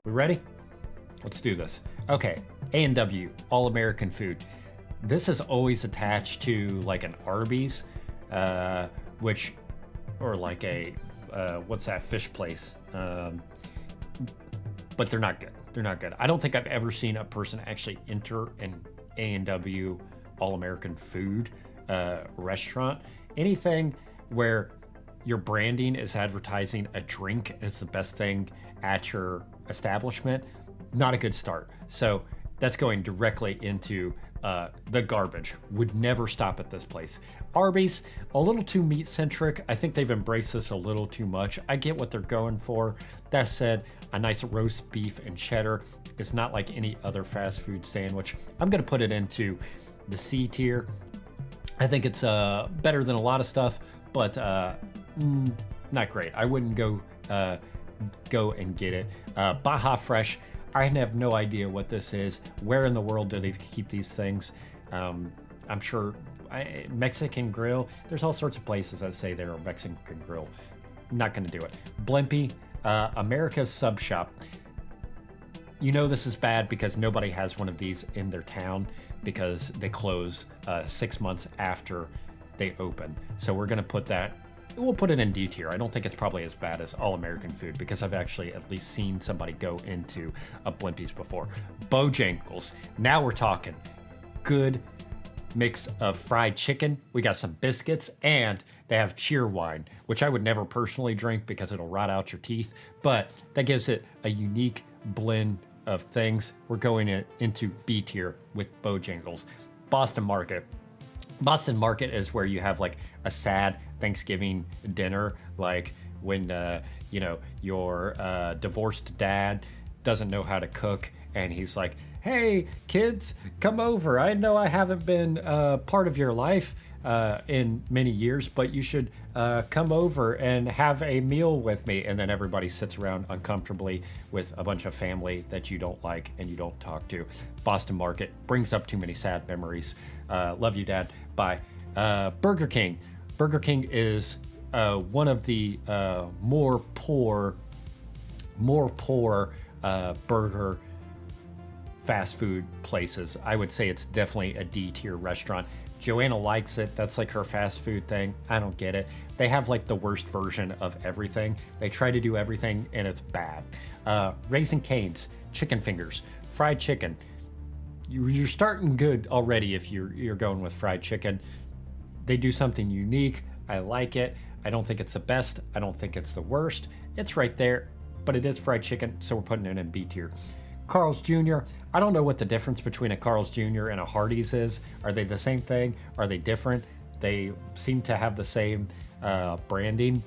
We ready? Let's do this. Okay, A&W, All American Food. This is always attached to like an Arby's, which, or like a, what's that fish place? But they're not good. They're not good. I don't think I've ever seen a person actually enter an A&W All American Food restaurant. Anything where your branding is advertising a drink is the best thing at your establishment, not a good start. So that's going directly into the garbage. Would never stop at this place. Arby's, a little too meat centric. I think they've embraced this a little too much. I get what they're going for. That said, a nice roast beef and cheddar is not like any other fast food sandwich. I'm going to put it into the C tier. I think it's better than a lot of stuff, but not great. I wouldn't go and get it. Baja Fresh, I have no idea what this is. Where in the world do they keep these things? I'm sure Mexican Grill. There's all sorts of places that say they're a Mexican Grill. Not going to do it. Blimpie, America's Sub Shop. You know this is bad because nobody has one of these in their town because they close 6 months after they open. So we're going to put that. We'll put it in D tier. I don't think it's probably as bad as All American Food because I've actually at least seen somebody go into a Blimpies before. Bojangles. Now we're talking. Good mix of fried chicken. We got some biscuits and they have cheer wine, which I would never personally drink because it'll rot out your teeth, but that gives it a unique blend of things. We're going into B tier with Bojangles. Boston Market. Boston Market is where you have like a sad Thanksgiving dinner, like when your divorced dad doesn't know how to cook, and he's like, "Hey kids, come over. I know I haven't been part of your life in many years, but you should come over and have a meal with me." And then everybody sits around uncomfortably with a bunch of family that you don't like and you don't talk to. Boston Market brings up too many sad memories. Love you, Dad. Bye. Burger King. Burger King is one of the more poor burger fast food places. I would say it's definitely a D tier restaurant. Joanna likes it. That's like her fast food thing. I don't get it. They have like the worst version of everything. They try to do everything and it's bad. Raising Cane's, chicken fingers, fried chicken. You're starting good already if you're going with fried chicken. They do something unique. I like it. I don't think it's the best. I don't think it's the worst. It's right there, but it is fried chicken, so we're putting it in B tier. Carl's Jr. I don't know what the difference between a Carl's Jr. and a Hardee's is. Are they the same thing? Are they different? They seem to have the same branding.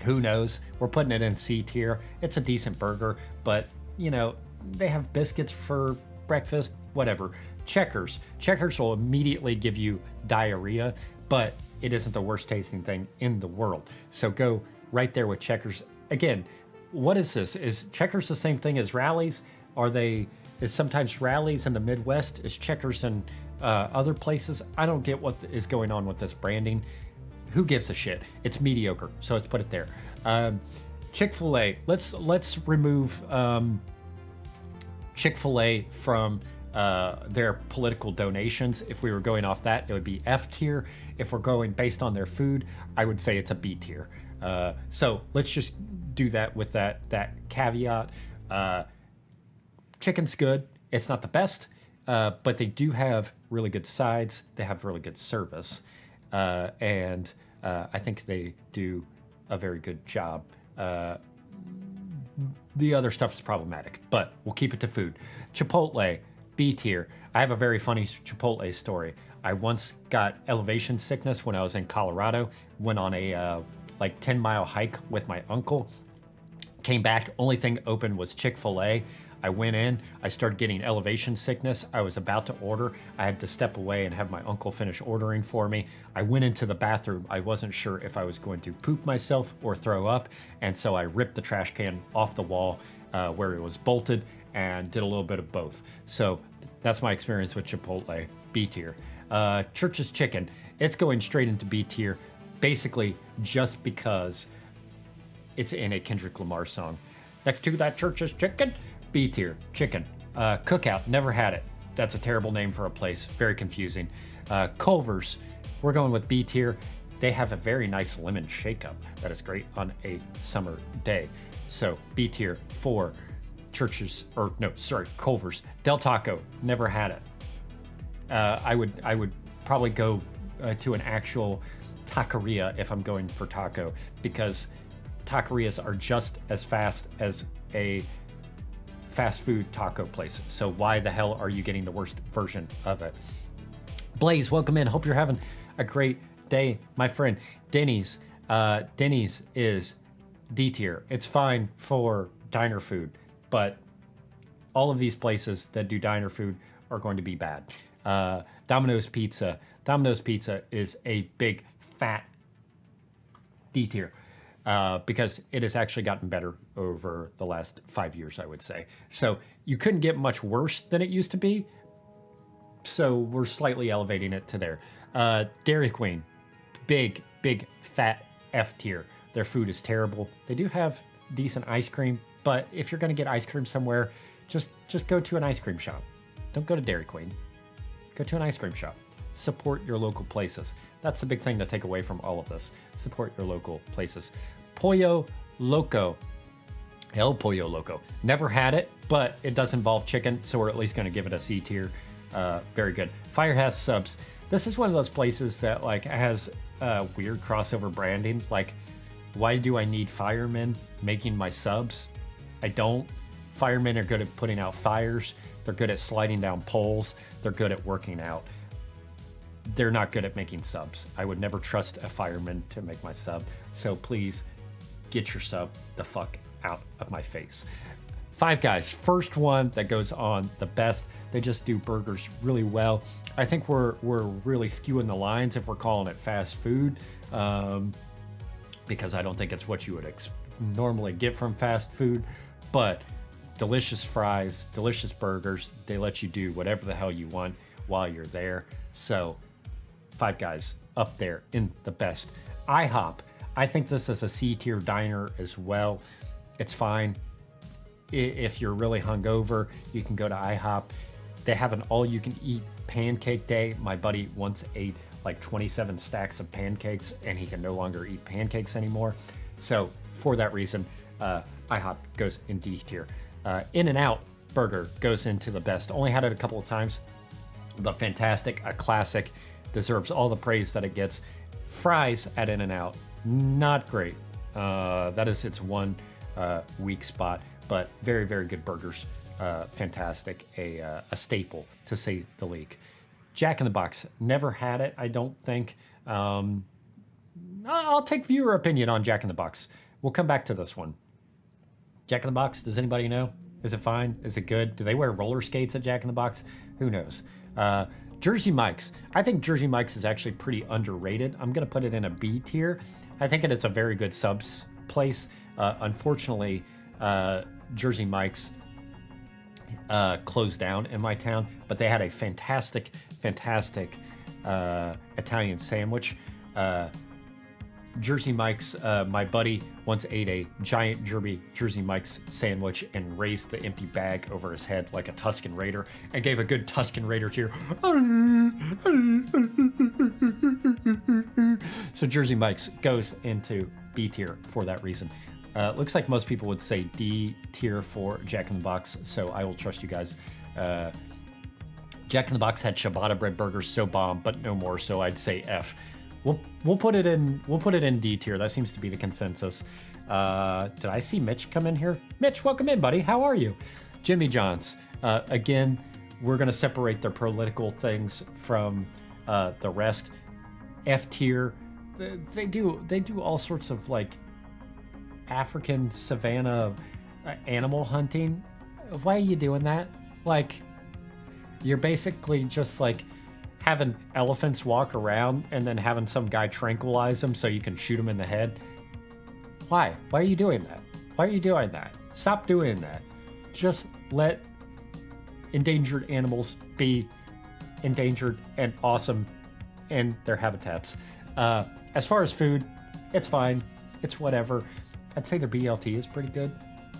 Who knows? We're putting it in C tier. It's a decent burger, but they have biscuits for breakfast, whatever. Checkers will immediately give you diarrhea, but it isn't the worst tasting thing in the world. So go right there with Checkers. Again, what is this? Is Checkers the same thing as Rallies? Is sometimes Rallies in the Midwest? Is Checkers in other places? I don't get what is going on with this branding. Who gives a shit? It's mediocre, so let's put it there. Chick-fil-A. Let's remove Chick-fil-A from their political donations. If we were going off that, it would be F tier. If we're going based on their food, I would say it's a B tier. So let's just do that with that caveat. Chicken's good. It's not the best, but they do have really good sides. They have really good service, and I think they do a very good job. The other stuff is problematic, but we'll keep it to food. Chipotle, B tier. I have a very funny Chipotle story. I once got elevation sickness when I was in Colorado. Went on a 10-mile hike with my uncle. Came back, only thing open was Chick-fil-A. I went in, I started getting elevation sickness. I was about to order. I had to step away and have my uncle finish ordering for me. I went into the bathroom. I wasn't sure if I was going to poop myself or throw up. And so I ripped the trash can off the wall where it was bolted and did a little bit of both. So that's my experience with Chipotle, B tier. Church's Chicken, it's going straight into B tier, basically just because it's in a Kendrick Lamar song. Next to that Church's Chicken, B tier, chicken. Cookout, never had it. That's a terrible name for a place, very confusing. Culver's, we're going with B tier. They have a very nice lemon shake-up that is great on a summer day. So B tier for Culver's. Del Taco, never had it. I would probably go to an actual taqueria if I'm going for taco, because taquerias are just as fast as a fast food taco place. So why the hell are you getting the worst version of it? Blaze, welcome in. Hope you're having a great day, my friend. Denny's is D tier. It's fine for diner food, but all of these places that do diner food are going to be bad. Domino's Pizza is a big fat D tier, because it has actually gotten better over the last 5 years, I would say. So you couldn't get much worse than it used to be. So we're slightly elevating it to there. Dairy Queen, big fat F tier. Their food is terrible. They do have decent ice cream, but if you're gonna get ice cream somewhere, just go to an ice cream shop. Don't go to Dairy Queen. Go to an ice cream shop. Support your local places. That's the big thing to take away from all of this. Support your local places. Pollo Loco. El Pollo Loco. Never had it, but it does involve chicken, so we're at least going to give it a C tier. Very good. Firehouse Subs. This is one of those places that like has weird crossover branding. Like, why do I need firemen making my subs? I don't. Firemen are good at putting out fires. They're good at sliding down poles. They're good at working out. They're not good at making subs. I would never trust a fireman to make my sub. So please get your sub the fuck out of my face. Five Guys, first one that goes on the best. They just do burgers really well. I think we're really skewing the lines if we're calling it fast food, because I don't think it's what you would normally get from fast food. But delicious fries, delicious burgers. They let you do whatever the hell you want while you're there. So Five Guys up there in the best. IHOP, I think this is a C tier diner as well. It's fine. If you're really hungover, you can go to IHOP. They have an all-you-can-eat pancake day. My buddy once ate like 27 stacks of pancakes, and he can no longer eat pancakes anymore. So for that reason, IHOP goes in D tier. In-N-Out Burger goes into the best. Only had it a couple of times, but fantastic, a classic, deserves all the praise that it gets. Fries at In-N-Out, not great. That is its one weak spot, but very, very good burgers. Fantastic, a staple to say the least. Jack in the Box, never had it, I don't think. I'll take viewer opinion on Jack in the Box. We'll come back to this one. Jack in the Box, does anybody know? Is it fine? Is it good? Do they wear roller skates at Jack in the Box? Who knows? Jersey Mike's. I think Jersey Mike's is actually pretty underrated. I'm going to put it in a B tier. I think it is a very good subs place. Unfortunately, Jersey Mike's closed down in my town, but they had a fantastic Italian sandwich. Jersey Mike's, my buddy once ate a giant Jersey Mike's sandwich and raised the empty bag over his head like a Tusken Raider and gave a good Tusken Raider cheer. So Jersey Mike's goes into B tier for that reason. Looks like most people would say D tier for Jack in the Box, so I will trust you guys. Jack in the Box had ciabatta bread burgers, so bomb, but no more, so I'd say F. We'll put it in D tier. That seems to be the consensus. Did I see Mitch come in here? Mitch, welcome in, buddy. How are you? Jimmy John's. Again, we're gonna separate their political things from the rest. F tier. They do all sorts of like African savanna animal hunting. Why are you doing that? Like, you're basically just like having elephants walk around and then having some guy tranquilize them so you can shoot them in the head. Why? Why are you doing that? Why are you doing that? Stop doing that. Just let endangered animals be endangered and awesome in their habitats. As far as food, it's fine. It's whatever. I'd say their BLT is pretty good.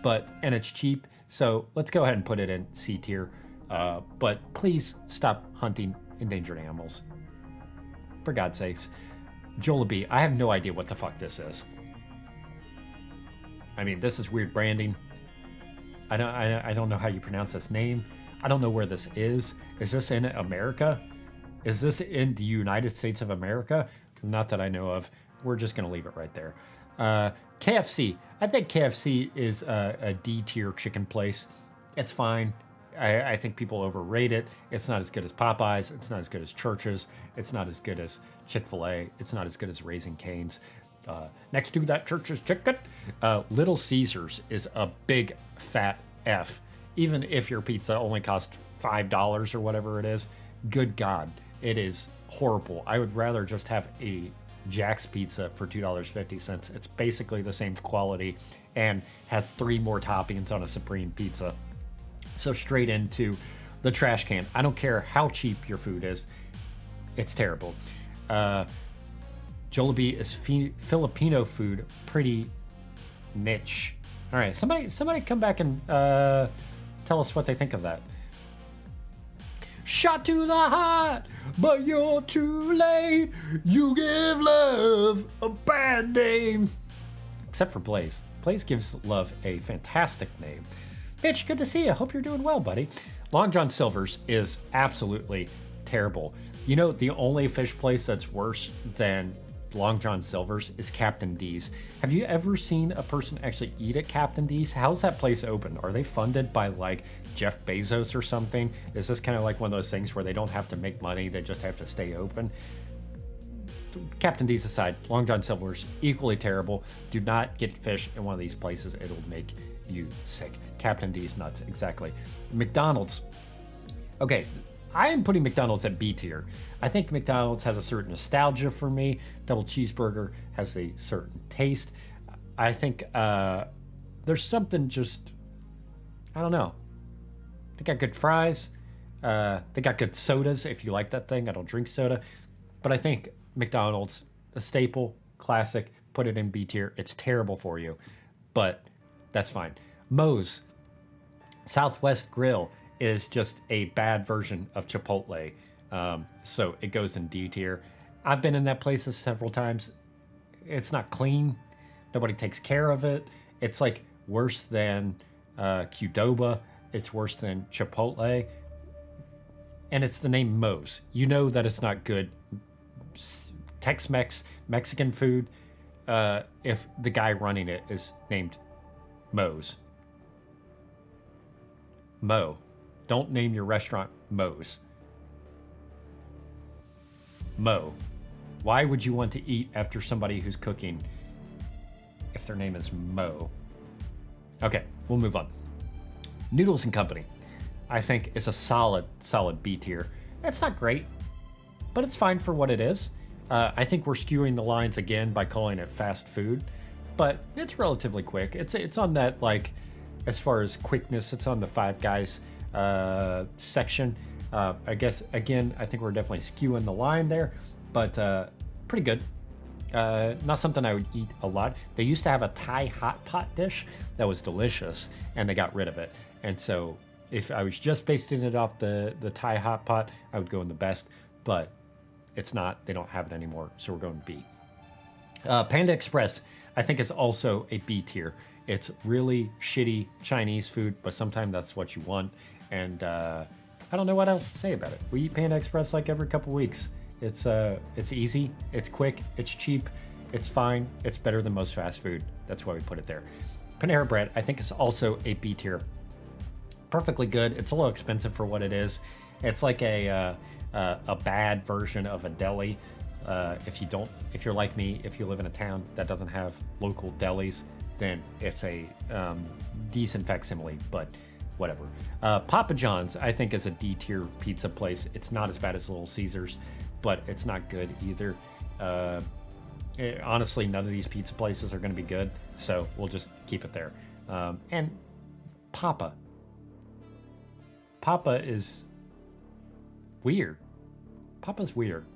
and it's cheap. So let's go ahead and put it in C tier. But please stop hunting endangered animals. For God's sakes. Jollibee, I have no idea what the fuck this is. I mean, this is weird branding. I don't know how you pronounce this name. I don't know where this is. Is this in America? Is this in the United States of America? Not that I know of. We're just going to leave it right there. KFC. I think KFC is a D tier chicken place. It's fine. I think people overrate it. It's not as good as Popeyes. It's not as good as Church's. It's not as good as Chick-fil-A. It's not as good as Raising Cane's. Next to that Church's chicken, Little Caesars is a big fat F. Even if your pizza only costs $5 or whatever it is, good God, it is horrible. I would rather just have a Jack's Pizza for $2.50. It's basically the same quality and has 3 more toppings on a Supreme Pizza. So straight into the trash can. I don't care how cheap your food is. It's terrible. Jollibee is Filipino food, pretty niche. All right, somebody come back and tell us what they think of that. Shot to the heart, but you're too late. You give love a bad name. Except for Blaze. Blaze gives love a fantastic name. Bitch, good to see you. Hope you're doing well, buddy. Long John Silver's is absolutely terrible. You know, the only fish place that's worse than Long John Silver's is Captain D's. Have you ever seen a person actually eat at Captain D's? How's that place open? Are they funded by like Jeff Bezos or something? Is this kind of like one of those things where they don't have to make money, they just have to stay open? Captain D's aside, Long John Silver's equally terrible. Do not get fish in one of these places. It'll make you sick. Captain D's nuts, exactly. McDonald's. Okay, I am putting McDonald's at B tier. I think McDonald's has a certain nostalgia for me. Double cheeseburger has a certain taste. I think there's something just, I don't know. They got good fries. They got good sodas if you like that thing. I don't drink soda. But I think McDonald's, a staple, classic, put it in B tier. It's terrible for you, but that's fine. Moe's, Southwest Grill, is just a bad version of Chipotle. So it goes in D tier. I've been in that place several times. It's not clean. Nobody takes care of it. It's like worse than Qdoba. It's worse than Chipotle. And it's the name Moe's. You know that it's not good. Tex-Mex, Mexican food, if the guy running it is named Moe's. Mo. Don't name your restaurant Moe's. Mo. Why would you want to eat after somebody who's cooking if their name is Mo? Okay, we'll move on. Noodles and Company, I think, is a solid B tier. It's not great, but it's fine for what it is. I think we're skewing the lines again by calling it fast food, but it's relatively quick. It's on that, like, as far as quickness, it's on the Five Guys section. I guess, again, I think we're definitely skewing the line there, but pretty good. Not something I would eat a lot. They used to have a Thai hot pot dish that was delicious, and they got rid of it. And so if I was just basing it off the Thai hot pot, I would go in the best, but it's not. They don't have it anymore, so we're going B. Panda Express, I think, is also a B tier. It's really shitty Chinese food, but sometimes that's what you want. And I don't know what else to say about it. We eat Panda Express like every couple weeks. It's easy, it's quick, it's cheap, it's fine, it's better than most fast food. That's why we put it there. Panera Bread, I think, is also a B tier. Perfectly good. It's a little expensive for what it is. It's like a bad version of a deli. If you're like me, if you live in a town that doesn't have local delis, then it's a decent facsimile, but whatever. Papa John's, I think, is a D tier pizza place. It's not as bad as Little Caesars, but it's not good either. Honestly, none of these pizza places are going to be good, so we'll just keep it there. And Papa is weird. Papa's weird.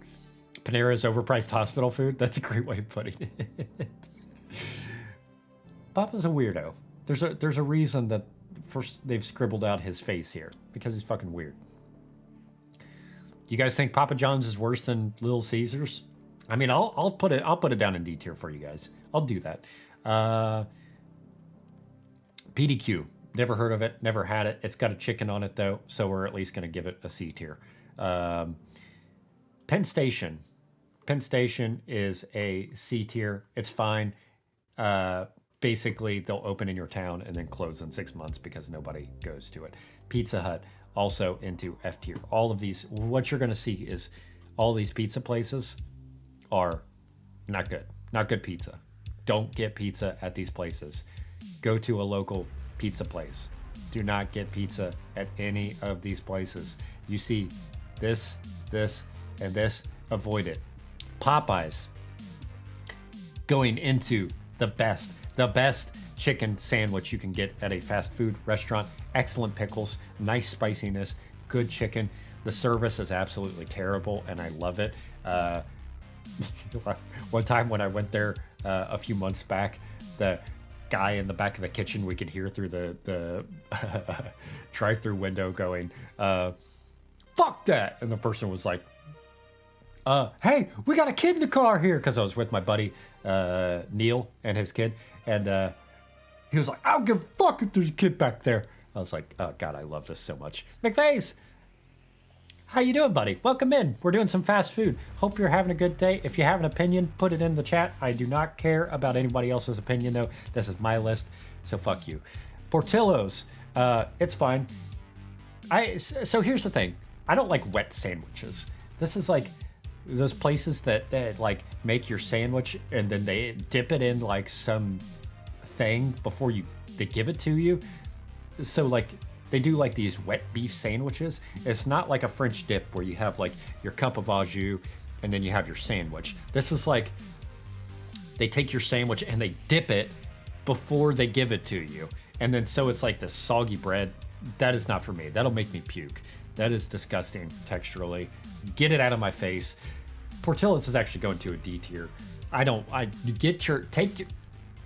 Panera's overpriced hospital food. That's a great way of putting it. Papa's a weirdo. There's a reason that first they've scribbled out his face here because he's fucking weird. You guys think Papa John's is worse than Little Caesars? I mean, I'll put it down in D tier for you guys. I'll do that. PDQ, never heard of it, never had it. It's got a chicken on it though, so we're at least gonna give it a C tier. Penn Station. Penn Station is a C tier. It's fine. Basically, they'll open in your town and then close in 6 months because nobody goes to it. Pizza Hut, also into F tier. All of these, what you're going to see is all these pizza places are not good. Not good pizza. Don't get pizza at these places. Go to a local pizza place. Do not get pizza at any of these places. You see this, and this, avoid it. Popeyes, going into the best chicken sandwich you can get at a fast food restaurant. Excellent pickles, nice spiciness, good chicken. The service is absolutely terrible, and I love it. One time when I went there a few months back, the guy in the back of the kitchen, we could hear through the drive-through window going, fuck that. And the person was like, hey, we got a kid in the car here. Because I was with my buddy Neil and his kid. And he was like, I don't give a fuck if there's a kid back there. I was like, oh, God, I love this so much. McVeigh's, how you doing, buddy? Welcome in. We're doing some fast food. Hope you're having a good day. If you have an opinion, put it in the chat. I do not care about anybody else's opinion, though. This is my list, so fuck you. Portillo's, it's fine. So here's the thing. I don't like wet sandwiches. This is like those places that like make your sandwich and then they dip it in like some thing before they give it to you. So like they do like these wet beef sandwiches. It's not like a French dip where you have like your cup of au jus and then you have your sandwich. This is like they take your sandwich and they dip it before they give it to you. And then so it's like this soggy bread. That is not for me. That'll make me puke. That is disgusting texturally. Get it out of my face. Portillo's is actually going to a D tier.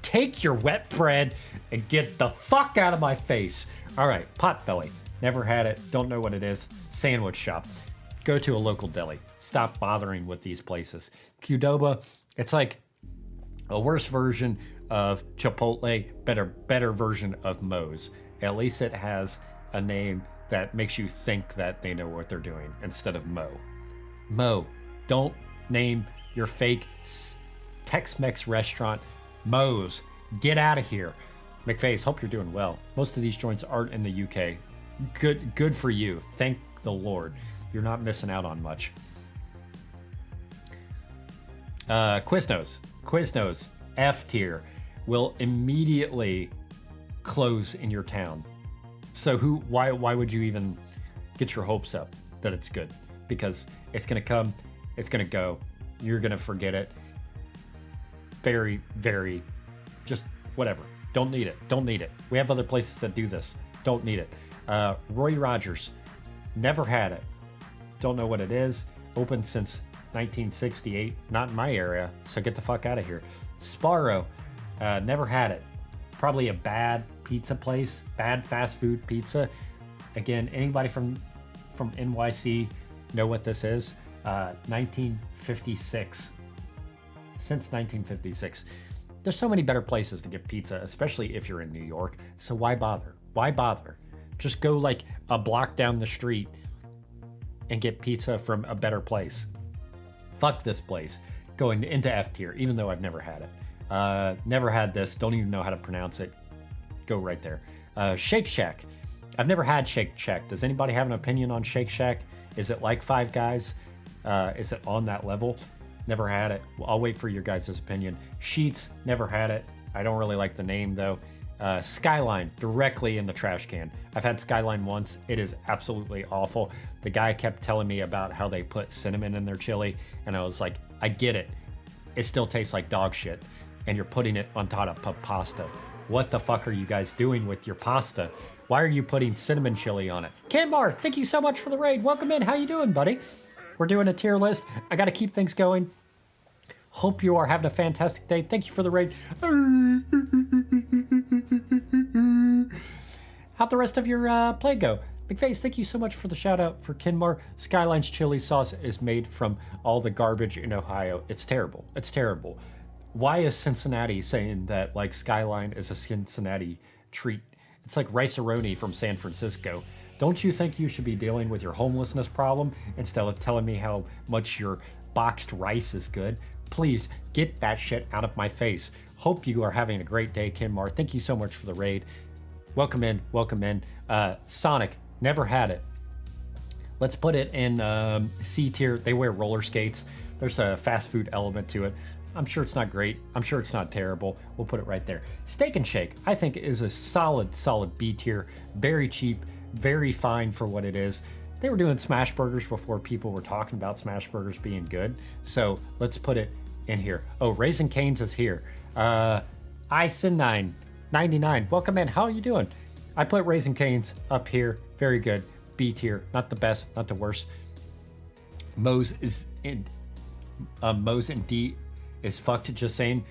Take your wet bread and get the fuck out of my face. All right, Potbelly. Never had it. Don't know what it is. Sandwich shop. Go to a local deli. Stop bothering with these places. Qdoba, it's like a worse version of Chipotle, better version of Moe's. At least it has a name that makes you think that they know what they're doing instead of Mo. Mo, don't name your fake Tex-Mex restaurant Moe's. Get out of here. McVeigh's, hope you're doing well. Most of these joints aren't in the UK. Good for you. Thank the Lord. You're not missing out on much. Quiznos, F tier, will immediately close in your town. So why would you even get your hopes up that it's good? Because it's gonna come, it's gonna go, you're gonna forget it. Very, very, just whatever. Don't need it. We have other places that do this. Don't need it. Roy Rogers, never had it. Don't know what it is. Open since 1968. Not in my area, so get the fuck out of here. Sparrow, never had it. Probably a bad pizza place, bad fast food pizza. Again, anybody from NYC know what this is? 1956. Since 1956. There's so many better places to get pizza, especially if you're in New York. So why bother? Why bother? Just go like a block down the street and get pizza from a better place. Fuck this place. Going into F tier, even though I've never had it. Never had this. Don't even know how to pronounce it. Go right there. Shake Shack. I've never had Shake Shack. Does anybody have an opinion on Shake Shack? Is it like Five Guys? Is it on that level? Never had it. Well, I'll wait for your guys' opinion. Sheets, never had it. I don't really like the name though. Skyline, directly in the trash can. I've had Skyline once. It is absolutely awful. The guy kept telling me about how they put cinnamon in their chili, and I was like, I get it. It still tastes like dog shit, and you're putting it on top of pasta. What the fuck are you guys doing with your pasta? Why are you putting cinnamon chili on it? Canmar, thank you so much for the raid. Welcome in. How you doing, buddy? We're doing a tier list. I got to keep things going. Hope you are having a fantastic day. Thank you for the raid. How'd the rest of your play go? McFace, thank you so much for the shout out for Kinmar. Skyline's chili sauce is made from all the garbage in Ohio. It's terrible. It's terrible. Why is Cincinnati saying that like Skyline is a Cincinnati treat? It's like Rice-A-Roni from San Francisco. Don't you think you should be dealing with your homelessness problem instead of telling me how much your boxed rice is good? Please get that shit out of my face. Hope you are having a great day, Kinmar. Thank you so much for the raid. Welcome in, welcome in. Sonic, never had it. Let's put it in C tier. They wear roller skates. There's a fast food element to it. I'm sure it's not great. I'm sure it's not terrible. We'll put it right there. Steak and Shake, I think, is a solid B tier. Very cheap, very fine for what it is. They were doing smash burgers before people were talking about smash burgers being good. So let's put it in here. Oh, Raising Cane's is here. Isin999, welcome in. How are you doing? I put Raising Cane's up here. Very good. B tier. Not the best, not the worst. Moe's and D is fucked. Just saying,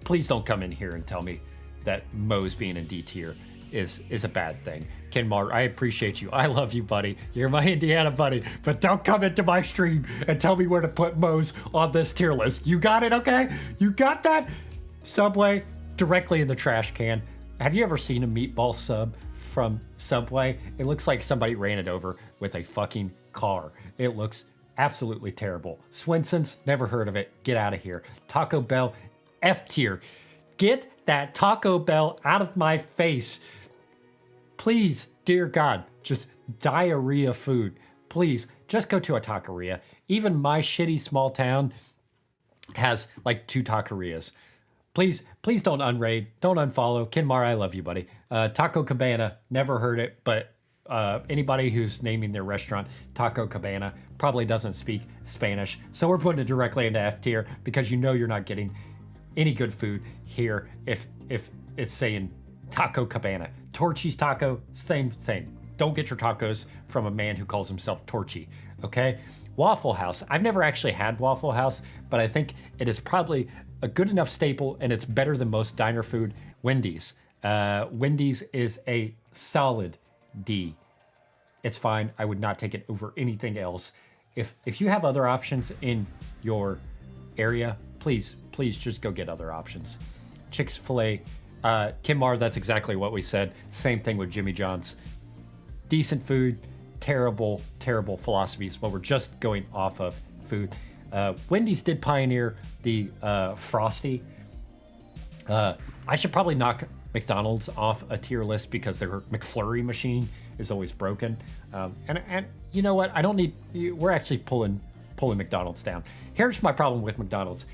please don't come in here and tell me that Moe's being in D tier is a bad thing. Kinmar, I appreciate you. I love you, buddy. You're my Indiana buddy. But don't come into my stream and tell me where to put Moe's on this tier list. You got it, okay? You got that? Subway, directly in the trash can. Have you ever seen a meatball sub from Subway? It looks like somebody ran it over with a fucking car. It looks absolutely terrible. Swenson's, never heard of it. Get out of here. Taco Bell, F tier. Get that Taco Bell out of my face. Please, dear God, just diarrhea food. Please, just go to a taqueria. Even my shitty small town has like 2 taquerias. Please don't unraid, don't unfollow. Kinmar, I love you, buddy. Taco Cabana, never heard it, but anybody who's naming their restaurant Taco Cabana probably doesn't speak Spanish. So we're putting it directly into F tier because you know you're not getting any good food here if it's saying Taco Cabana. Torchy's Taco, same thing. Don't get your tacos from a man who calls himself Torchy, okay? Waffle House. I've never actually had Waffle House, but I think it is probably a good enough staple, and it's better than most diner food. Wendy's. Wendy's is a solid D. It's fine. I would not take it over anything else. If you have other options in your area, please just go get other options. Chick-fil-A. Kinmar, that's exactly what we said. Same thing with Jimmy John's. Decent food, terrible philosophies, but we're just going off of food. Wendy's did pioneer the Frosty. I should probably knock McDonald's off a tier list because their McFlurry machine is always broken. And you know what? I don't need. We're actually pulling McDonald's down. Here's my problem with McDonald's.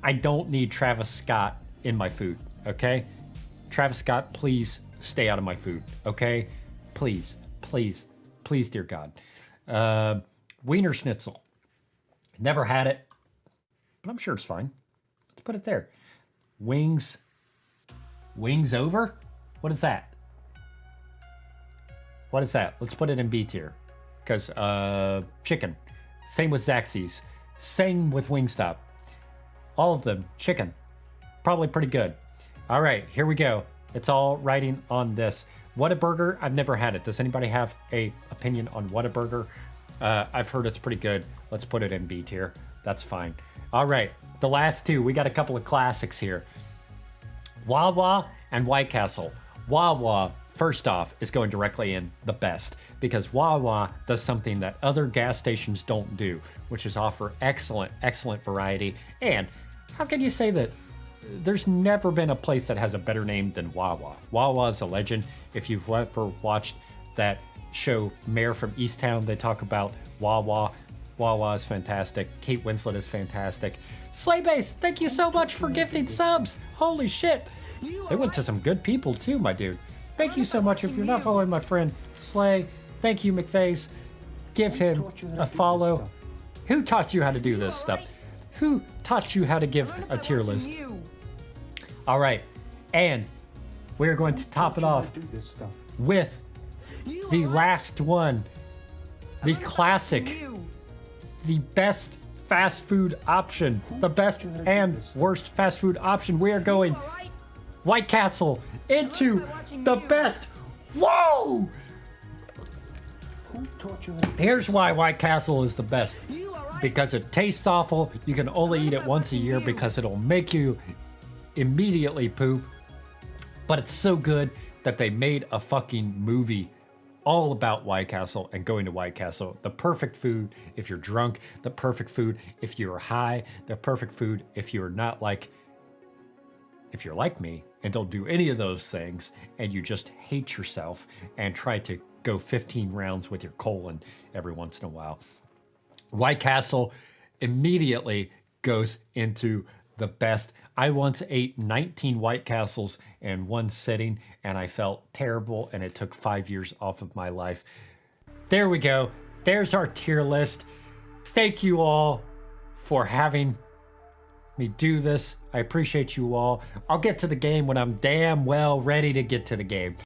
I don't need Travis Scott in my food. Okay, Travis Scott, please stay out of my food. Okay, please, dear God. Wiener Schnitzel. Never had it, but I'm sure it's fine. Let's put it there. Wings over? What is that? What is that? Let's put it in B tier. Because chicken. Same with Zaxby's. Same with Wingstop. All of them, chicken. Probably pretty good. All right, here we go. It's all writing on this. Whataburger, I've never had it. Does anybody have a opinion on Whataburger? I've heard it's pretty good. Let's put it in B tier. That's fine. All right, the last two. We got a couple of classics here. Wawa and White Castle. Wawa, first off, is going directly in the best because Wawa does something that other gas stations don't do, which is offer excellent variety. And how can you say that there's never been a place that has a better name than Wawa? Wawa is a legend. If you've ever watched that show Mayor from Easttown, they talk about Wawa. Wawa is fantastic. Kate Winslet is fantastic. Slaybase, thank you so much for gifting subs. Holy shit. They went to some good people too, my dude. Thank you so much. If you're not following my friend Slay, thank you, McFace. Give him a follow. Who taught you how to do this stuff? Who taught you how to give a tier list? All right, and we're going to top it off with the last one, the classic, the best fast food option. The best and worst fast food option. We are going White Castle into the best. Whoa! Here's why White Castle is the best. Because it tastes awful. You can only eat it once a year because it'll make you immediately poop. But it's so good that they made a fucking movie all about White Castle and going to White Castle. The perfect food if you're drunk, the perfect food if you're high, the perfect food if you're not like, if you're like me and don't do any of those things and you just hate yourself and try to go 15 rounds with your colon every once in a while. White Castle immediately goes into the best. I once ate 19 White Castles in one sitting and I felt terrible and it took 5 years off of my life. There we go. There's our tier list. Thank you all for having me do this. I appreciate you all. I'll get to the game when I'm damn well ready to get to the game.